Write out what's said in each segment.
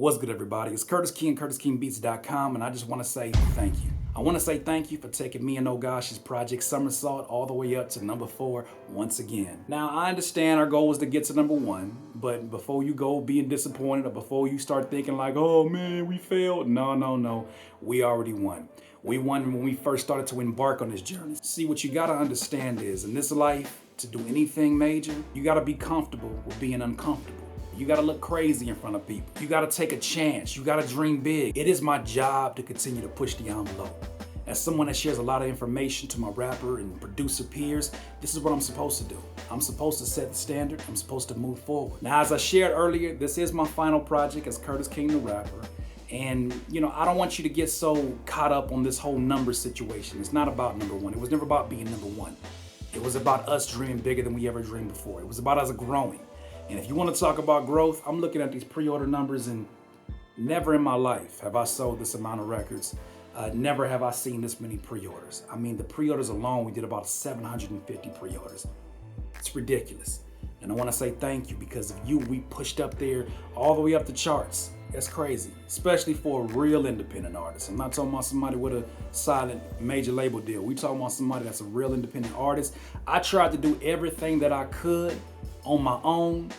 What's good, everybody? It's Curtis King, CurtisKingBeats.com, and I just want to say thank you. I want to say thank you for taking me and Ogosh's Project Somersault all the way up to #4 once again. Now, I understand our goal was to get to #1, but before you go being disappointed or before you start thinking like, oh man, we failed. No. We already won. We won when we first started to embark on this journey. See, what you got to understand is in this life, to do anything major, you got to be comfortable with being uncomfortable. You gotta look crazy in front of people. You gotta take a chance. You gotta dream big. It is my job to continue to push the envelope. As someone that shares a lot of information to my rapper and producer peers, this is what I'm supposed to do. I'm supposed to set the standard. I'm supposed to move forward. Now, as I shared earlier, this is my final project as Curtis King the Rapper. And, I don't want you to get so caught up on this whole number situation. It's not about #1. It was never about being #1. It was about us dreaming bigger than we ever dreamed before. It was about us growing. And if you want to talk about growth, I'm looking at these pre-order numbers, and never in my life have I sold this amount of records. Never have I seen this many pre-orders. I mean, the pre-orders alone, we did about 750 pre-orders. It's ridiculous. And I want to say thank you, because of you, we pushed up there all the way up the charts. That's crazy, especially for a real independent artist. I'm not talking about somebody with a silent major label deal. We talking about somebody that's a real independent artist. I tried to do everything that I could on my own,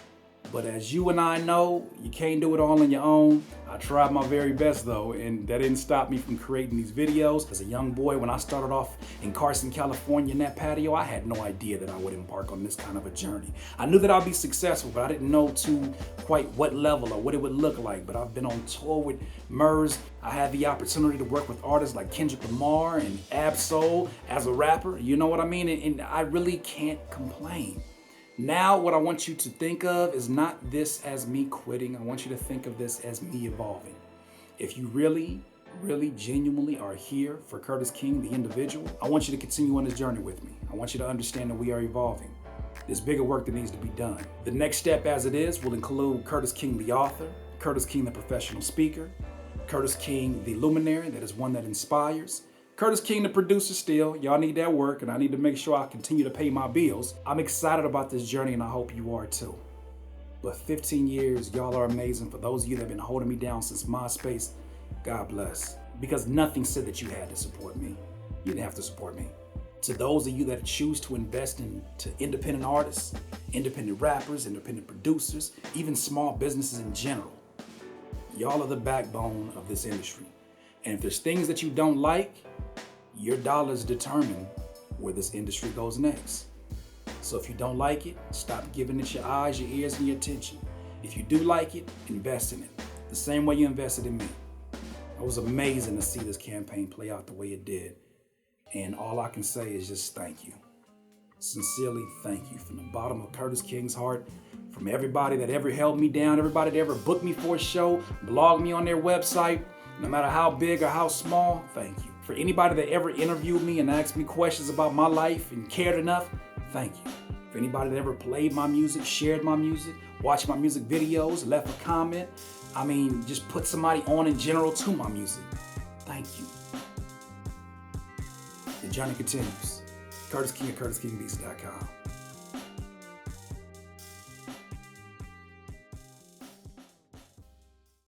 but as you and I know, you can't do it all on your own. I tried my very best though, and that didn't stop me from creating these videos. As a young boy, when I started off in Carson, California in that patio, I had no idea that I would embark on this kind of a journey. I knew that I'd be successful, but I didn't know to quite what level or what it would look like. But I've been on tour with Murs. I had the opportunity to work with artists like Kendrick Lamar and Ab-Soul as a rapper. You know what I mean? And I really can't complain. Now, what I want you to think of is not this as me quitting. I want you to think of this as me evolving. If you really genuinely are here for Curtis King, the individual, I want you to continue on this journey with me. I want you to understand that we are evolving. There's bigger work that needs to be done. The next step as it is will include Curtis King, the author, Curtis King, the professional speaker, Curtis King, the luminary, that is one that inspires, Curtis King, the producer still. Y'all need that work, and I need to make sure I continue to pay my bills. I'm excited about this journey, and I hope you are too. But 15 years, y'all are amazing. For those of you that have been holding me down since MySpace, God bless. Because nothing said that you had to support me. You didn't have to support me. To those of you that choose to invest into independent artists, independent rappers, independent producers, even small businesses in general, y'all are the backbone of this industry. And if there's things that you don't like, your dollars determine where this industry goes next. So if you don't like it, stop giving it your eyes, your ears, and your attention. If you do like it, invest in it. The same way you invested in me. It was amazing to see this campaign play out the way it did. And all I can say is just thank you. Sincerely, thank you. From the bottom of Curtis King's heart, from everybody that ever held me down, everybody that ever booked me for a show, blogged me on their website, no matter how big or how small, thank you. For anybody that ever interviewed me and asked me questions about my life and cared enough, thank you. For anybody that ever played my music, shared my music, watched my music videos, left a comment, just put somebody on in general to my music, thank you. The journey continues. Curtis King at CurtisKingBeats.com.